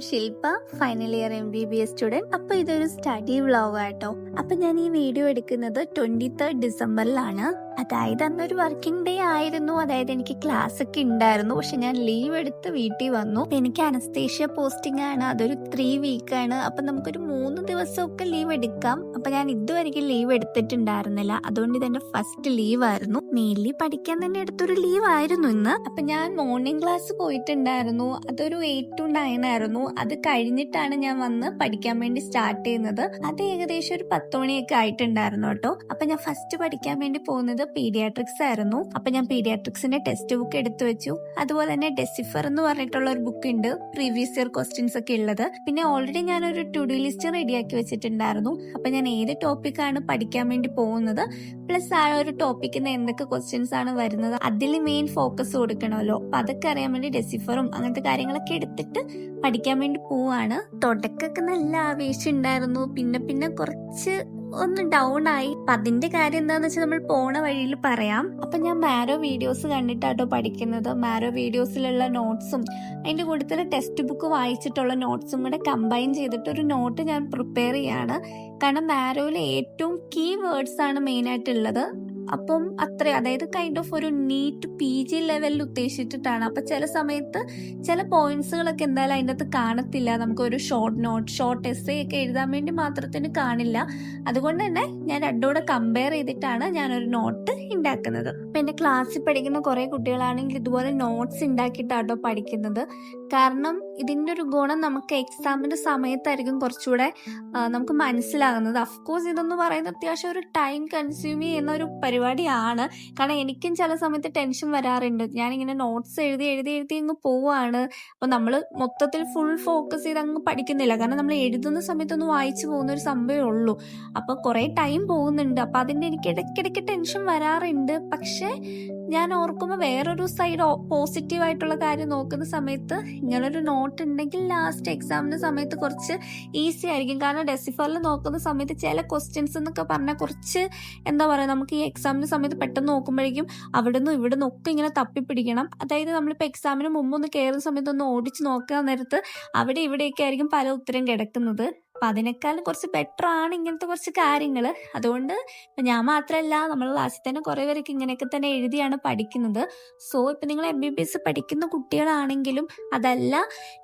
ശില്പ, final year MBBS student. അപ്പൊ ഇതൊരു study vlog ആട്ടോ. അപ്പൊ ഞാൻ ഈ വീഡിയോ എടുക്കുന്നത് 23rd ഡിസംബറിലാണ്. അതായത് അന്നൊരു വർക്കിംഗ് ഡേ ആയിരുന്നു. അതായത് എനിക്ക് ക്ലാസ് ഒക്കെ ഉണ്ടായിരുന്നു, പക്ഷെ ഞാൻ ലീവ് എടുത്ത് വീട്ടിൽ വന്നു. എനിക്ക് അനസ്തേഷ്യ പോസ്റ്റിംഗ് ആണ്, അതൊരു 3 വീക്കാണ്. അപ്പൊ നമുക്കൊരു 3 ദിവസമൊക്കെ ലീവ് എടുക്കാം. അപ്പൊ ഞാൻ ഇതുവരെയ്ക്കും ലീവ് എടുത്തിട്ടുണ്ടായിരുന്നില്ല, അതുകൊണ്ട് ഇതെന്റെ ഫസ്റ്റ് ലീവ് ആയിരുന്നു. മെയിൻലി പഠിക്കാൻ തന്നെ എടുത്തൊരു ലീവ് ആയിരുന്നു ഇന്ന്. അപ്പൊ ഞാൻ മോർണിംഗ് ക്ലാസ് പോയിട്ടുണ്ടായിരുന്നു, അതൊരു 8 to 9 ആയിരുന്നു. അത് കഴിഞ്ഞിട്ടാണ് ഞാൻ വന്ന് പഠിക്കാൻ വേണ്ടി സ്റ്റാർട്ട് ചെയ്യുന്നത്. അത് ഏകദേശം ഒരു 10 മണിയൊക്കെ ആയിട്ടുണ്ടായിരുന്നു കേട്ടോ. അപ്പൊ ഞാൻ ഫസ്റ്റ് പഠിക്കാൻ വേണ്ടി പോകുന്നത് പീഡിയാട്രിക്സ് ആയിരുന്നു. അപ്പൊ ഞാൻ പീഡിയാട്രിക്സിന്റെ ടെക്സ്റ്റ് ബുക്ക് എടുത്തു വെച്ചു. അതുപോലെ തന്നെ ഡെസിഫർ എന്ന് പറഞ്ഞിട്ടുള്ള ഒരു ബുക്ക് ഉണ്ട്, പ്രീവിയസ് ഇയർ ക്വസ്റ്റ്യൻസ് ഒക്കെ ഉള്ളത്. പിന്നെ ഓൾറെഡി ഞാനൊരു ടു ഡു ലിസ്റ്റ് റെഡിയാക്കി വെച്ചിട്ടുണ്ടായിരുന്നു. അപ്പൊ ഞാൻ ഏത് ടോപ്പിക്കാണ് പഠിക്കാൻ വേണ്ടി പോകുന്നത്, പ്ലസ് ആ ഒരു ടോപ്പിക്കിന് എന്തൊക്കെ ക്വസ്റ്റ്യൻസ് ആണ് വരുന്നത്, അതിൽ മെയിൻ ഫോക്കസ് കൊടുക്കണമല്ലോ. അപ്പൊ അതൊക്കെ അറിയാൻ വേണ്ടി ഡെസിഫറും അങ്ങനത്തെ കാര്യങ്ങളൊക്കെ എടുത്തിട്ട് പഠിക്കാൻ വേണ്ടി പോവാണ്. തുടക്കമൊക്കെ നല്ല ആവേശം ഉണ്ടായിരുന്നു, പിന്നെ കുറച്ച് ഒന്ന് ഡൗൺ ആയി. അപ്പൊ അതിന്റെ കാര്യം എന്താന്ന് വെച്ചാൽ നമ്മൾ പോണ വഴിയിൽ പറയാം. അപ്പൊ ഞാൻ മാരോ വീഡിയോസ് കണ്ടിട്ടാട്ടോ പഠിക്കുന്നത്. മാരോ വീഡിയോസിലുള്ള നോട്ട്സും അതിന്റെ കൂട്ടത്തിൽ ടെക്സ്റ്റ് ബുക്ക് വായിച്ചിട്ടുള്ള നോട്ട്സും കൂടെ കമ്പൈൻ ചെയ്തിട്ട് ഒരു നോട്ട് ഞാൻ പ്രിപ്പയർ ചെയ്യാണ്. കാരണം മാരോയിലെ ഏറ്റവും കീ വേർഡ്സ് ആണ് മെയിൻ ആയിട്ടുള്ളത്. അപ്പം അതായത് കൈൻഡ് ഓഫ് ഒരു നീറ്റ് PG ലെവലിൽ ഉദ്ദേശിച്ചിട്ടാണ്. അപ്പൊ ചില സമയത്ത് ചില പോയിന്റ്സുകളൊക്കെ എന്തായാലും അതിൻ്റെ അകത്ത് കാണത്തില്ല. നമുക്ക് ഒരു ഷോർട്ട് എസ്സേ ഒക്കെ എഴുതാൻ വേണ്ടി മാത്രത്തിന് കാണില്ല. അതുകൊണ്ട് തന്നെ ഞാൻ രണ്ടോടെ കമ്പയർ ചെയ്തിട്ടാണ് ഞാനൊരു നോട്ട് ഉണ്ടാക്കുന്നത്. അപ്പൊ എന്റെ ക്ലാസ്സിൽ പഠിക്കുന്ന കുറെ കുട്ടികളാണെങ്കിൽ ഇതുപോലെ നോട്ട്സ് ഉണ്ടാക്കിയിട്ടാട്ടോ പഠിക്കുന്നത്. കാരണം ഇതിന്റെ ഒരു ഗുണം നമുക്ക് എക്സാമിന്റെ സമയത്തായിരിക്കും കുറച്ചുകൂടെ നമുക്ക് മനസ്സിലാകുന്നത്. അഫ്കോഴ്സ് ഇതെന്ന് പറയുന്നത് അത്യാവശ്യം ഒരു ടൈം കൺസ്യൂം ചെയ്യുന്ന ഒരു പരിപാടിയാണ്. കാരണം എനിക്കും ചില സമയത്ത് ടെൻഷൻ വരാറുണ്ട്. ഞാനിങ്ങനെ നോട്ട്സ് എഴുതി അങ്ങ് പോവാണ്. അപ്പൊ നമ്മൾ മൊത്തത്തിൽ ഫുൾ ഫോക്കസ് ചെയ്ത് അങ്ങ് പഠിക്കുന്നില്ല. കാരണം നമ്മൾ എഴുതുന്ന സമയത്തൊന്ന് വായിച്ചു പോകുന്ന ഒരു സംഭവമേ ഉള്ളൂ. അപ്പൊ കുറെ ടൈം പോകുന്നുണ്ട്. അപ്പൊ അതിന്റെ എനിക്ക് ഇടയ്ക്കിടയ്ക്ക് ടെൻഷൻ വരാറുണ്ട്. പക്ഷെ ഞാൻ ഓർക്കുമ്പോൾ വേറൊരു സൈഡ് പോസിറ്റീവ് ആയിട്ടുള്ള കാര്യം നോക്കുന്ന സമയത്ത് ഇങ്ങനൊരു നോട്ട് ഉണ്ടെങ്കിൽ ലാസ്റ്റ് എക്സാമിന്റെ സമയത്ത് കുറച്ച് ഈസി ആയിരിക്കും. കാരണം ഡെസിഫറിൽ നോക്കുന്ന സമയത്ത് ചില ക്വസ്റ്റ്യൻസ് എന്നൊക്കെ പറഞ്ഞാൽ കുറച്ച് എന്താ പറയുക, നമുക്ക് ഈ എക്സാമിന്റെ സമയത്ത് പെട്ടെന്ന് നോക്കുമ്പോഴേക്കും അവിടെ നിന്നും ഇവിടെ നിന്നും ഒക്കെ ഇങ്ങനെ തപ്പിപ്പിടിക്കണം. അതായത് നമ്മളിപ്പോൾ എക്സാമിന് മുമ്പ് ഒന്ന് കയറുന്ന സമയത്ത് ഒന്ന് ഓടിച്ച് നോക്കാൻ നേരത്ത് അവിടെ ഇവിടെയൊക്കെ ആയിരിക്കും പല ഉത്തരം കിടക്കുന്നത്. അപ്പൊ അതിനേക്കാളും കുറച്ച് ബെറ്റർ ആണ് ഇങ്ങനത്തെ കുറച്ച് കാര്യങ്ങൾ. അതുകൊണ്ട് ഞാൻ മാത്രമല്ല, നമ്മൾ ക്ലാസ്സിൽ തന്നെ കുറെ പേരൊക്കെ ഇങ്ങനെയൊക്കെ തന്നെ എഴുതിയാണ് പഠിക്കുന്നത്. സോ ഇപ്പൊ നിങ്ങൾ MBBS പഠിക്കുന്ന കുട്ടികളാണെങ്കിലും, അതല്ല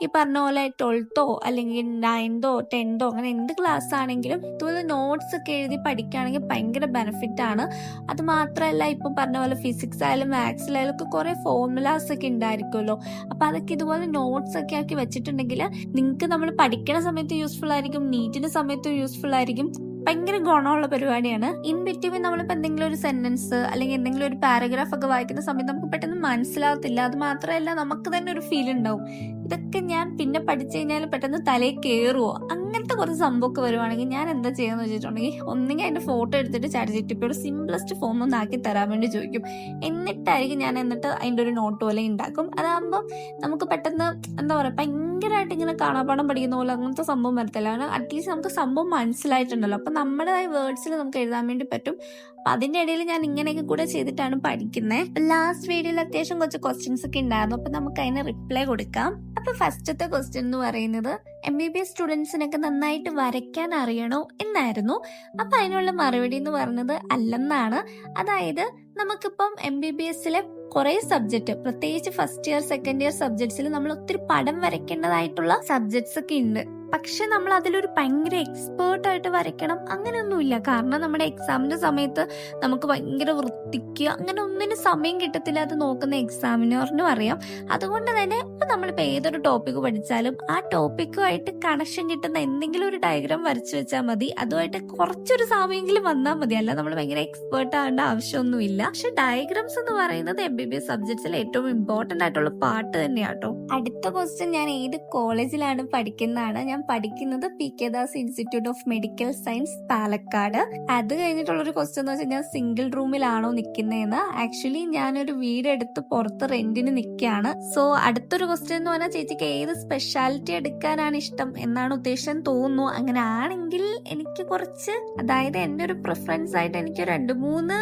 ഈ പറഞ്ഞ പോലെ 12th അല്ലെങ്കിൽ 9th 10th അങ്ങനെ എന്ത് ക്ലാസ് ആണെങ്കിലും ഇതുപോലെ നോട്ട്സ് ഒക്കെ എഴുതി പഠിക്കുകയാണെങ്കിൽ ഭയങ്കര ബെനിഫിറ്റ് ആണ്. അത് മാത്രമല്ല, ഇപ്പൊ പറഞ്ഞ പോലെ ഫിസിക്സ് ആയാലും മാത്സിലായാലും ഒക്കെ കുറെ ഫോർമുലാസ് ഒക്കെ ഉണ്ടായിരിക്കുമല്ലോ. അപ്പൊ അതൊക്കെ ഇതുപോലെ നോട്ട്സ് ഒക്കെ ആക്കി വെച്ചിട്ടുണ്ടെങ്കിൽ നിങ്ങൾക്ക് നമ്മൾ പഠിക്കുന്ന സമയത്ത് യൂസ്ഫുൾ ആയിരിക്കും, നീറ്റിന്റെ സമയത്തും യൂസ്ഫുൾ ആയിരിക്കും. ഭയങ്കര ഗുണമുള്ള പരിപാടിയാണ്. ഇൻ ബിറ്റ്വീൻ നമ്മളിപ്പോൾ എന്തെങ്കിലും ഒരു സെന്റൻസ് അല്ലെങ്കിൽ എന്തെങ്കിലും ഒരു പാരഗ്രാഫ് ഒക്കെ വായിക്കുന്ന സമയത്ത് നമുക്ക് പെട്ടെന്ന് മനസ്സിലാവത്തില്ല. അത് മാത്രമല്ല, നമുക്ക് തന്നെ ഒരു ഫീൽ ഉണ്ടാവും, ഇതൊക്കെ ഞാൻ പിന്നെ പഠിച്ചു കഴിഞ്ഞാൽ പെട്ടെന്ന് തലയിൽ കയറുമോ, അങ്ങനത്തെ കുറച്ച് സംഭവമൊക്കെ വരുവാണെങ്കിൽ ഞാൻ എന്താ ചെയ്യാന്ന് വെച്ചിട്ടുണ്ടെങ്കിൽ ഒന്നെങ്കിൽ അതിന്റെ ഫോട്ടോ എടുത്തിട്ട് ChatGPT സിംപ്ലസ്റ്റ് ഫോം ഒന്ന് ആക്കി തരാൻ വേണ്ടി ചോദിക്കും. എന്നിട്ടായിരിക്കും ഞാൻ അതിന്റെ ഒരു നോട്ട് പോലെ ഉണ്ടാക്കും. അതാകുമ്പോൾ നമുക്ക് പെട്ടെന്ന് എന്താ പറയുക, ഭയങ്കരമായിട്ട് ഇങ്ങനെ കാണാപ്പാടം പഠിക്കുന്ന പോലെ അങ്ങനത്തെ സംഭവം വരത്തില്ല. കാരണം അറ്റ്ലീസ്റ്റ് നമുക്ക് സംഭവം മനസ്സിലായിട്ടുണ്ടല്ലോ. അപ്പൊ നമ്മുടേതായ വേർഡ്സിൽ നമുക്ക് എഴുതാൻ വേണ്ടി പറ്റും. അപ്പൊ അതിന്റെ ഇടയിൽ ഞാൻ ഇങ്ങനെയൊക്കെ കൂടെ ചെയ്തിട്ടാണ് പഠിക്കുന്നത്. ലാസ്റ്റ് വീഡിയോയിൽ അത്യാവശ്യം കുറച്ച് ക്വസ്റ്റ്യൻസ് ഒക്കെ ഉണ്ടായിരുന്നു. അപ്പൊ നമുക്ക് അതിന് റിപ്ലൈ കൊടുക്കാം. അപ്പൊ ഫസ്റ്റത്തെ ക്വസ്റ്റ്യൻ എന്ന് പറയുന്നത് MBBS സ്റ്റുഡൻസിനൊക്കെ നന്നായിട്ട് വരയ്ക്കാൻ അറിയണോ എന്നായിരുന്നു. അപ്പൊ അതിനുള്ള മറുപടി എന്ന് പറഞ്ഞത് അല്ലെന്നാണ്. അതായത് നമുക്കിപ്പം MBBSലെ കുറെ സബ്ജക്ട്, പ്രത്യേകിച്ച് ഫസ്റ്റ് ഇയർ സെക്കൻഡ് ഇയർ സബ്ജക്ട്സിൽ നമ്മൾ ഒത്തിരി പടം വരയ്ക്കേണ്ടതായിട്ടുള്ള സബ്ജക്ട്സ് ഒക്കെ ഉണ്ട്. പക്ഷെ നമ്മൾ അതിലൊരു ഭയങ്കര എക്സ്പേർട്ട് ആയിട്ട് വരയ്ക്കണം അങ്ങനെയൊന്നുമില്ല. കാരണം നമ്മുടെ എക്സാമിന്റെ സമയത്ത് നമുക്ക് ഭയങ്കര വൃത്തിക്ക് അങ്ങനെ ഒന്നിനും സമയം കിട്ടത്തില്ല. അത് നോക്കുന്ന എക്സാമിനറിനും അറിയാം. അതുകൊണ്ട് തന്നെ ഇപ്പൊ നമ്മളിപ്പോ ഏതൊരു ടോപ്പിക് പഠിച്ചാലും ആ ടോപ്പിക്കുമായിട്ട് കണക്ഷൻ കിട്ടുന്ന എന്തെങ്കിലും ഒരു ഡയഗ്രാം വരച്ചു വെച്ചാൽ മതി. അതുമായിട്ട് കുറച്ചൊരു സമയമെങ്കിലും വന്നാൽ മതി. അല്ല നമ്മൾ ഭയങ്കര എക്സ്പേർട്ട് ആവേണ്ട ആവശ്യമൊന്നുമില്ല. പക്ഷെ ഡയഗ്രാംസ് എന്ന് പറയുന്നത് MBBS സബ്ജക്ട്സിൽ ഏറ്റവും ഇമ്പോർട്ടന്റ് ആയിട്ടുള്ള പാർട്ട് തന്നെയാട്ടോ. അടുത്ത ക്വസ്റ്റ്യൻ, ഞാൻ ഏത് കോളേജിലാണ് പഠിക്കുന്നതാണ്. ഞാൻ പഠിക്കുന്നത് PK Das institute of medical science, Palakkad. അത് കഴിഞ്ഞിട്ടുള്ളൊരു ക്വസ്റ്റ്യൻ എന്ന് വെച്ചാൽ ഞാൻ സിംഗിൾ റൂമിലാണോ നിൽക്കുന്നതെന്ന്. ആക്ച്വലി ഞാനൊരു വീടെടുത്ത് പുറത്ത് റെന്റിന് നിൽക്കുകയാണ്. സോ അടുത്തൊരു ക്വസ്റ്റ്യൻ എന്ന് പറഞ്ഞാൽ ചേച്ചിക്ക് ഏത് സ്പെഷ്യാലിറ്റി എടുക്കാനാണ് ഇഷ്ടം എന്നാണ് ഉദ്ദേശം തോന്നുന്നു. അങ്ങനെ ആണെങ്കിൽ എനിക്ക് കുറച്ച്, അതായത് എൻ്റെ ഒരു പ്രിഫറൻസ് ആയിട്ട് എനിക്ക് 2-3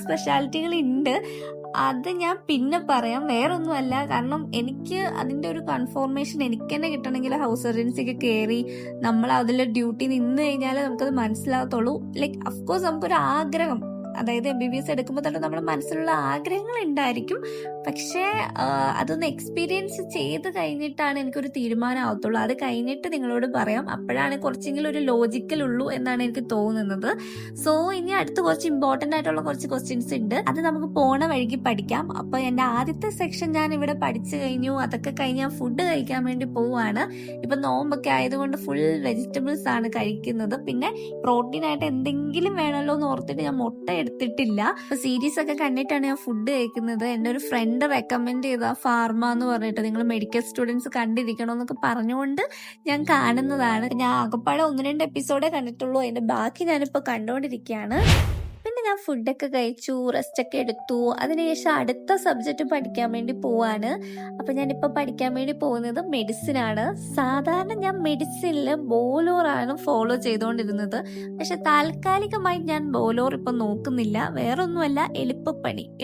സ്പെഷ്യാലിറ്റികൾ ഉണ്ട്. അത് ഞാൻ പിന്നെ പറയാം. വേറൊന്നുമല്ല, കാരണം എനിക്ക് അതിന്റെ ഒരു കൺഫർമേഷൻ എനിക്ക് തന്നെ കിട്ടണമെങ്കിൽ ഹൗസ് സർജൻസിക്ക് കയറി നമ്മൾ അതിൽ ഡ്യൂട്ടി നിന്ന് കഴിഞ്ഞാൽ നമുക്കത് മനസ്സിലാകത്തുള്ളൂ. ലൈക്ക് അഫ്കോഴ്സ് നമുക്കൊരു ആഗ്രഹം, അതായത് MBBS എടുക്കുമ്പോൾ തന്നെ നമ്മുടെ മനസ്സിലുള്ള ആഗ്രഹങ്ങൾ ഉണ്ടായിരിക്കും. പക്ഷേ അതൊന്ന് എക്സ്പീരിയൻസ് ചെയ്ത് കഴിഞ്ഞിട്ടാണ് എനിക്കൊരു തീരുമാനമാകത്തുള്ളൂ. അത് കഴിഞ്ഞിട്ട് നിങ്ങളോട് പറയാം. അപ്പോഴാണ് കുറച്ചെങ്കിലും ഒരു ലോജിക്കൽ ഉള്ളൂ എന്നാണ് എനിക്ക് തോന്നുന്നത്. സോ ഇനി അടുത്ത് കുറച്ച് ഇമ്പോർട്ടൻ്റ് ആയിട്ടുള്ള കുറച്ച് ക്വസ്റ്റ്യൻസ് ഉണ്ട്. അത് നമുക്ക് പോണ വഴിക്ക് പഠിക്കാം. അപ്പോൾ എൻ്റെ ആദ്യത്തെ സെക്ഷൻ ഞാൻ ഇവിടെ പഠിച്ചു കഴിഞ്ഞു. അതൊക്കെ കഴിഞ്ഞ് ഞാൻ ഫുഡ് കഴിക്കാൻ വേണ്ടി പോവുകയാണ്. ഇപ്പം നോമ്പൊക്കെ ആയതുകൊണ്ട് ഫുൾ വെജിറ്റബിൾസ് ആണ് കഴിക്കുന്നത്. പിന്നെ പ്രോട്ടീനായിട്ട് എന്തെങ്കിലും വേണമല്ലോ എന്ന് ഓർത്തിട്ട് ഞാൻ മുട്ട എടുത്തിട്ടില്ല. അപ്പൊ സീരീസ് ഒക്കെ കണ്ടിട്ടാണ് ഞാൻ ഫുഡ് കഴിക്കുന്നത്. എൻ്റെ ഒരു ഫ്രണ്ട് റെക്കമെൻഡ് ചെയ്ത ഫാർമ എന്ന് പറഞ്ഞിട്ട്, നിങ്ങൾ മെഡിക്കൽ സ്റ്റുഡൻസ് കണ്ടിരിക്കണം എന്നൊക്കെ പറഞ്ഞുകൊണ്ട് ഞാൻ കാണുന്നതാണ്. ഞാൻ ആകപ്പാടെ 1-2 എപ്പിസോഡേ കണ്ടിട്ടുള്ളൂ. അതിന്റെ ബാക്കി ഞാനിപ്പോ കണ്ടുകൊണ്ടിരിക്കുകയാണ്. പിന്നെ ഞാൻ ഫുഡൊക്കെ കഴിച്ചു, റെസ്റ്റ് ഒക്കെ എടുത്തു. അതിനുശേഷം അടുത്ത സബ്ജക്റ്റ് പഠിക്കാൻ വേണ്ടി പോവാണ്. അപ്പൊ ഞാനിപ്പോ പഠിക്കാൻ വേണ്ടി പോകുന്നത് മെഡിസിൻ ആണ്. സാധാരണ ഞാൻ മെഡിസിനിൽ ബോലോറാണ് ഫോളോ ചെയ്തുകൊണ്ടിരുന്നത്. പക്ഷെ താൽക്കാലികമായി ഞാൻ ബോലോർ ഇപ്പൊ നോക്കുന്നില്ല. വേറൊന്നുമല്ല,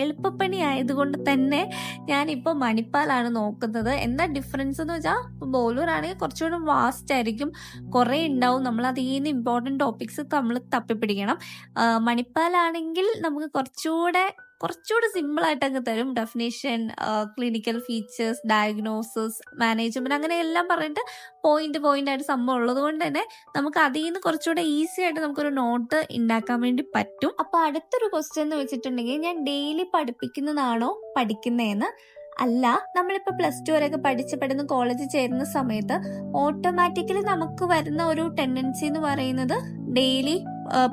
എളുപ്പപ്പണി ആയതുകൊണ്ട് തന്നെ ഞാനിപ്പോ മണിപ്പാലാണ് നോക്കുന്നത്. എന്താ ഡിഫറൻസ് എന്ന് വെച്ചാൽ, ബോലോർ ആണെങ്കിൽ കുറച്ചുകൂടെ വാസ്റ്റ് ആയിരിക്കും, കുറെ ഉണ്ടാവും. നമ്മൾ അതിൽ നിന്ന് ഇമ്പോർട്ടൻറ്റ് ടോപ്പിക്സ് നമ്മൾ തപ്പിപ്പിടിക്കണം. മണിപ്പാലാണെങ്കിൽ നമുക്ക് കുറച്ചുകൂടെ സിമ്പിൾ ആയിട്ട് അങ്ങ് തരും. Definition, clinical features, diagnosis, management, അങ്ങനെ എല്ലാം പറഞ്ഞിട്ട് പോയിന്റ് ആയിട്ട് സംഭവം ഉള്ളത് കൊണ്ട് തന്നെ നമുക്ക് അതിൽ നിന്ന് കുറച്ചുകൂടെ ഈസി ആയിട്ട് നമുക്കൊരു നോട്ട് ഉണ്ടാക്കാൻ വേണ്ടി പറ്റും. അപ്പൊ അടുത്തൊരു ക്വസ്റ്റ്യൻ എന്ന് വെച്ചിട്ടുണ്ടെങ്കിൽ, ഞാൻ ഡെയിലി പഠിപ്പിക്കുന്നതാണോ പഠിക്കുന്നതെന്ന് അല്ല. നമ്മളിപ്പോൾ +2 വരെയൊക്കെ പഠിച്ച് കോളേജിൽ ചേരുന്ന സമയത്ത് ഓട്ടോമാറ്റിക്കലി നമുക്ക് വരുന്ന ഒരു ടെൻഡൻസി എന്ന് പറയുന്നത് ഡെയിലി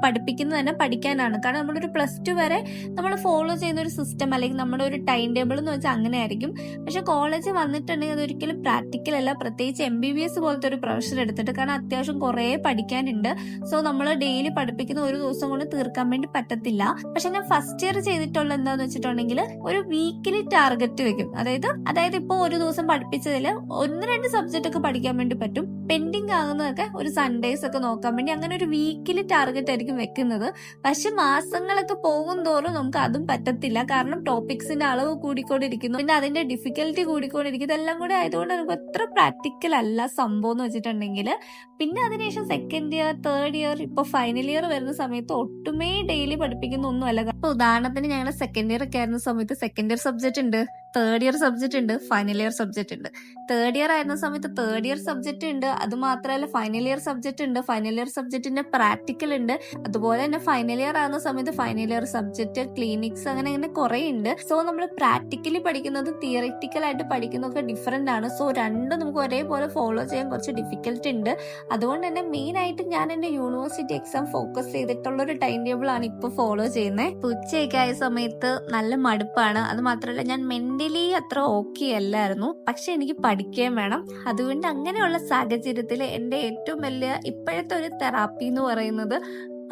പഠിപ്പിക്കുന്നത് തന്നെ പഠിക്കാനാണ്. കാരണം നമ്മളൊരു +2 വരെ നമ്മൾ ഫോളോ ചെയ്യുന്ന ഒരു സിസ്റ്റം, അല്ലെങ്കിൽ നമ്മുടെ ഒരു ടൈം ടേബിൾ എന്ന് വെച്ചാൽ അങ്ങനെ ആയിരിക്കും. പക്ഷെ കോളേജിൽ വന്നിട്ടുണ്ടെങ്കിൽ അതൊരിക്കലും പ്രാക്ടിക്കൽ അല്ല, പ്രത്യേകിച്ച് MBBS പോലത്തെ ഒരു പ്രൊഫഷൻ എടുത്തിട്ട്. കാരണം അത്യാവശ്യം കുറേ പഠിക്കാനുണ്ട്. സോ നമ്മൾ ഡെയിലി പഠിപ്പിക്കുന്ന ഒരു ദിവസം കൊണ്ട് തീർക്കാൻ വേണ്ടി പറ്റത്തില്ല. പക്ഷെ ഞാൻ ഫസ്റ്റ് ഇയർ ചെയ്തിട്ടുള്ള എന്താന്ന് വെച്ചിട്ടുണ്ടെങ്കിൽ, ഒരു വീക്കിലി ടാർഗറ്റ് വെക്കും. അതായത് ഇപ്പോൾ ഒരു ദിവസം പഠിപ്പിച്ചതിൽ 1-2 സബ്ജക്റ്റ് ഒക്കെ പഠിക്കാൻ വേണ്ടി പറ്റും. പെൻഡിങ് ആകുന്നതൊക്കെ ഒരു സൺഡേസ് ഒക്കെ നോക്കാൻ വേണ്ടി അങ്ങനെ ഒരു വീക്കിലി ടാർഗറ്റ് ആയിരിക്കും വെക്കുന്നത്. പക്ഷെ മാസങ്ങളൊക്കെ പോകും തോറും നമുക്ക് അതും പറ്റത്തില്ല. കാരണം ടോപ്പിക്സിന്റെ അളവ് കൂടിക്കൊണ്ടിരിക്കുന്നു, പിന്നെ അതിന്റെ ഡിഫിക്കൽറ്റി കൂടിക്കൊണ്ടിരിക്കുന്നു. ഇതെല്ലാം കൂടെ ആയതുകൊണ്ട് നമുക്ക് അത്ര പ്രാക്ടിക്കൽ അല്ല സംഭവം എന്ന് വെച്ചിട്ടുണ്ടെങ്കിൽ. പിന്നെ അതിനുശേഷം സെക്കൻഡ് ഇയർ, തേർഡ് ഇയർ, ഇപ്പൊ ഫൈനൽ ഇയർ വരുന്ന സമയത്ത് ഒട്ടുമേ ഡെയിലി പഠിപ്പിക്കുന്ന ഒന്നുമല്ല. ഇപ്പൊ ഉദാഹരണത്തിന് ഞങ്ങളുടെ സെക്കൻഡ് ഇയർ ഒക്കെ ആയിരുന്ന സമയത്ത് സെക്കൻഡ് ഇയർ സബ്ജക്ട് ഉണ്ട്, തേർഡ് ഇയർ സബ്ജക്ട് ഉണ്ട്, ഫൈനൽ ഇയർ സബ്ജക്ട് ഉണ്ട്. തേർഡ് ഇയർ ആയിരുന്ന സമയത്ത് തേർഡ് ഇയർ സബ്ജക്ട് ഉണ്ട്. അത് മാത്രമല്ല ഫൈനൽ ഇയർ സബ്ജക്ട് ഉണ്ട്. ഫൈനൽ ഇയർ സബ്ജക്റ്റിന്റെ പ്രാക്ടിക്കൽ ഉണ്ട്. അതുപോലെ തന്നെ ഫൈനൽ ഇയർ ആകുന്ന സമയത്ത് ഫൈനൽ ഇയർ സബ്ജക്ട്, ക്ലിനിക്സ്, അങ്ങനെ കുറെ ഉണ്ട്. സോ നമ്മൾ പ്രാക്ടിക്കലി പഠിക്കുന്നത് തിയറിറ്റിക്കൽ ആയിട്ട് പഠിക്കുന്നതൊക്കെ ഡിഫറെന്റ് ആണ്. സോ രണ്ടും നമുക്ക് ഒരേപോലെ ഫോളോ ചെയ്യാൻ കുറച്ച് ഡിഫിക്കൽട്ടി ഉണ്ട്. അതുകൊണ്ട് തന്നെ മെയിൻ ആയിട്ട് ഞാൻ എന്റെ യൂണിവേഴ്സിറ്റി എക്സാം ഫോക്കസ് ചെയ്തിട്ടുള്ള ഒരു ടൈം ടേബിൾ ആണ് ഇപ്പൊ ഫോളോ ചെയ്യുന്നത്. ഉച്ചയൊക്കെ ആയ സമയത്ത് നല്ല മടുപ്പാണ്. അത് മാത്രമല്ല, ഞാൻ മെന്റലി അത്ര ഓക്കെ അല്ലായിരുന്നു. പക്ഷെ എനിക്ക് പഠിക്കുകയും വേണം. അതുകൊണ്ട് അങ്ങനെയുള്ള സാഹചര്യത്തിൽ എന്റെ ഏറ്റവും വലിയ ഇപ്പോഴത്തെ ഒരു തെറാപ്പി എന്ന് പറയുന്നത്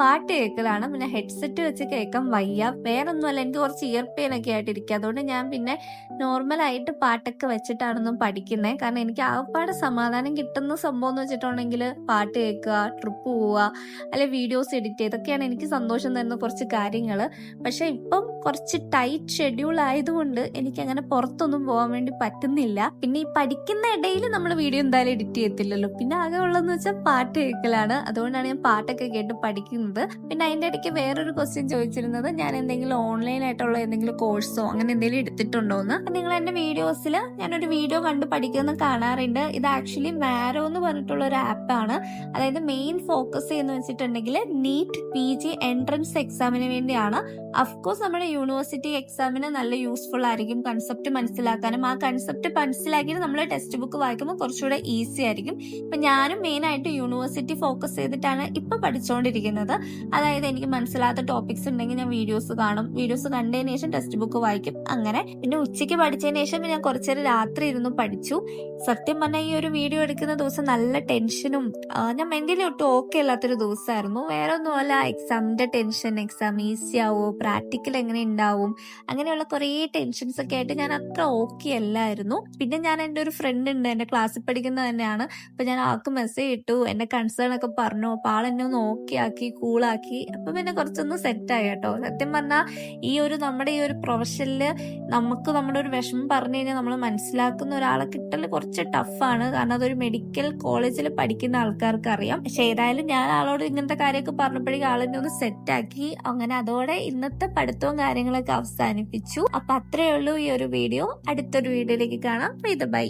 പാട്ട് കേൾക്കലാണ്. പിന്നെ ഹെഡ്സെറ്റ് വെച്ച് കേൾക്കാൻ വയ്യ. വേറൊന്നുമല്ല, എനിക്ക് കുറച്ച് ഇയർ പെയിൻ ഒക്കെ ആയിട്ടിരിക്കുക. അതുകൊണ്ട് ഞാൻ പിന്നെ നോർമലായിട്ട് പാട്ടൊക്കെ വെച്ചിട്ടാണെന്നും പഠിക്കുന്നത്. കാരണം എനിക്ക് ആകപ്പാടെ സമാധാനം കിട്ടുന്ന സംഭവം എന്ന് വെച്ചിട്ടുണ്ടെങ്കിൽ പാട്ട് കേൾക്കുക, ട്രിപ്പ് പോവുക, അല്ലെ വീഡിയോസ് എഡിറ്റ് ചെയ്യുക, ഇതൊക്കെയാണ് എനിക്ക് സന്തോഷം തരുന്ന കുറച്ച് കാര്യങ്ങൾ. പക്ഷെ ഇപ്പം കുറച്ച് ടൈറ്റ് ഷെഡ്യൂൾ ആയതുകൊണ്ട് എനിക്ക് അങ്ങനെ പുറത്തൊന്നും പോകാൻ വേണ്ടി പറ്റുന്നില്ല. പിന്നെ ഈ പഠിക്കുന്ന ഇടയിൽ നമ്മൾ വീഡിയോ എന്തായാലും എഡിറ്റ് ചെയ്യത്തില്ലല്ലോ. പിന്നെ ആകെ ഉള്ളതെന്ന് വെച്ചാൽ പാട്ട് കേൾക്കലാണ്. അതുകൊണ്ടാണ് ഞാൻ പാട്ടൊക്കെ കേട്ട് പഠിക്കുന്നത്. പിന്നെ അതിന്റെ ഇടയ്ക്ക് വേറൊരു ക്വസ്റ്റ്യൻ ചോദിച്ചിരുന്നത്, ഞാൻ എന്തെങ്കിലും ഓൺലൈൻ ആയിട്ടുള്ള എന്തെങ്കിലും കോഴ്സോ അങ്ങനെ എന്തെങ്കിലും എടുത്തിട്ടുണ്ടോ എന്ന്. നിങ്ങൾ എന്റെ വീഡിയോസിൽ ഞാനൊരു വീഡിയോ കണ്ട് പഠിക്കുന്ന കാണാറുണ്ട്. ഇത് ആക്ച്വലി മാരോ എന്ന് പറഞ്ഞിട്ടുള്ള ഒരു ആപ്പാണ്. അതായത് മെയിൻ ഫോക്കസ് ചെയ്യുന്ന വെച്ചിട്ടുണ്ടെങ്കിൽ നീറ്റ് PG എൻട്രൻസ് എക്സാമിന് വേണ്ടിയാണ്. അഫ്കോഴ്സ് നമ്മുടെ യൂണിവേഴ്സിറ്റി എക്സാമിന് നല്ല യൂസ്ഫുൾ ആയിരിക്കും കൺസെപ്റ്റ് മനസ്സിലാക്കാനും. ആ കൺസെപ്റ്റ് മനസ്സിലാക്കിയിട്ട് നമ്മൾ ടെക്സ്റ്റ് ബുക്ക് വായിക്കുമ്പോൾ കുറച്ചുകൂടെ ഈസി ആയിരിക്കും. ഇപ്പൊ ഞാനും മെയിൻ ആയിട്ട് യൂണിവേഴ്സിറ്റി ഫോക്കസ് ചെയ്തിട്ടാണ് ഇപ്പൊ പഠിച്ചുകൊണ്ടിരിക്കുന്നത്. അതായത് എനിക്ക് മനസ്സിലാത്ത ടോപ്പിക്സ് ഉണ്ടെങ്കിൽ ഞാൻ വീഡിയോസ് കാണും. വീഡിയോസ് കണ്ടതിന് ശേഷം ടെക്സ്റ്റ് ബുക്ക് വായിക്കും. അങ്ങനെ പിന്നെ ഉച്ചയ്ക്ക് പഠിച്ചതിന് ശേഷം ഞാൻ കുറച്ചേരം രാത്രി ഇരുന്ന് പഠിച്ചു. സത്യം പറഞ്ഞാൽ ഈ ഒരു വീഡിയോ എടുക്കുന്ന ദിവസം നല്ല ടെൻഷനും ഞാൻ മെന്റലി ഒട്ടും ഓക്കെ അല്ലാത്തൊരു ദിവസമായിരുന്നു. വേറെ ഒന്നുമല്ല, എക്സാമിന്റെ ടെൻഷൻ, എക്സാം ഈസി ആവോ, പ്രാക്ടിക്കൽ എങ്ങനെ ഉണ്ടാവും, അങ്ങനെയുള്ള കുറേ ടെൻഷൻസ് ഒക്കെ ആയിട്ട് ഞാൻ അത്ര ഓക്കെ അല്ലായിരുന്നു. പിന്നെ ഞാൻ എൻ്റെ ഒരു ഫ്രണ്ട് ഉണ്ട്, എൻ്റെ ക്ലാസ്സിൽ പഠിക്കുന്നത് തന്നെയാണ്. അപ്പൊ ഞാൻ ആൾക്ക് മെസ്സേജ് ഇട്ടു, എന്റെ കൺസേൺ ഒക്കെ പറഞ്ഞു. അപ്പൊ ആൾ എന്നെ ഒന്ന് ഓക്കെ ആക്കി കൂളാക്കി. അപ്പൊ പിന്നെ കുറച്ചൊന്ന് സെറ്റായി കേട്ടോ. സത്യം പറഞ്ഞാൽ നമ്മുടെ ഈ ഒരു പ്രൊഫഷനിൽ നമുക്ക് നമ്മുടെ ഒരു വിഷമം പറഞ്ഞു കഴിഞ്ഞാൽ നമ്മൾ മനസ്സിലാക്കുന്ന ഒരാളെ കിട്ടൽ കുറച്ച് ടഫാണ്. കാരണം അതൊരു മെഡിക്കൽ കോളേജിൽ പഠിക്കുന്ന ആൾക്കാർക്ക് അറിയാം. പക്ഷെ ഏതായാലും ഞാൻ ആളോട് ഇങ്ങനത്തെ കാര്യമൊക്കെ പറഞ്ഞപ്പോഴേക്കും ആളിനെ ഒന്ന് സെറ്റാക്കി. അങ്ങനെ അതോടെ ഇന്നത്തെ പഠിത്തവും കാര്യങ്ങളൊക്കെ അവസാനിപ്പിച്ചു. അപ്പൊ അത്രേ ഉള്ളൂ ഈ ഒരു വീഡിയോ. അടുത്തൊരു വീഡിയോയിലേക്ക് കാണാം. ബൈ.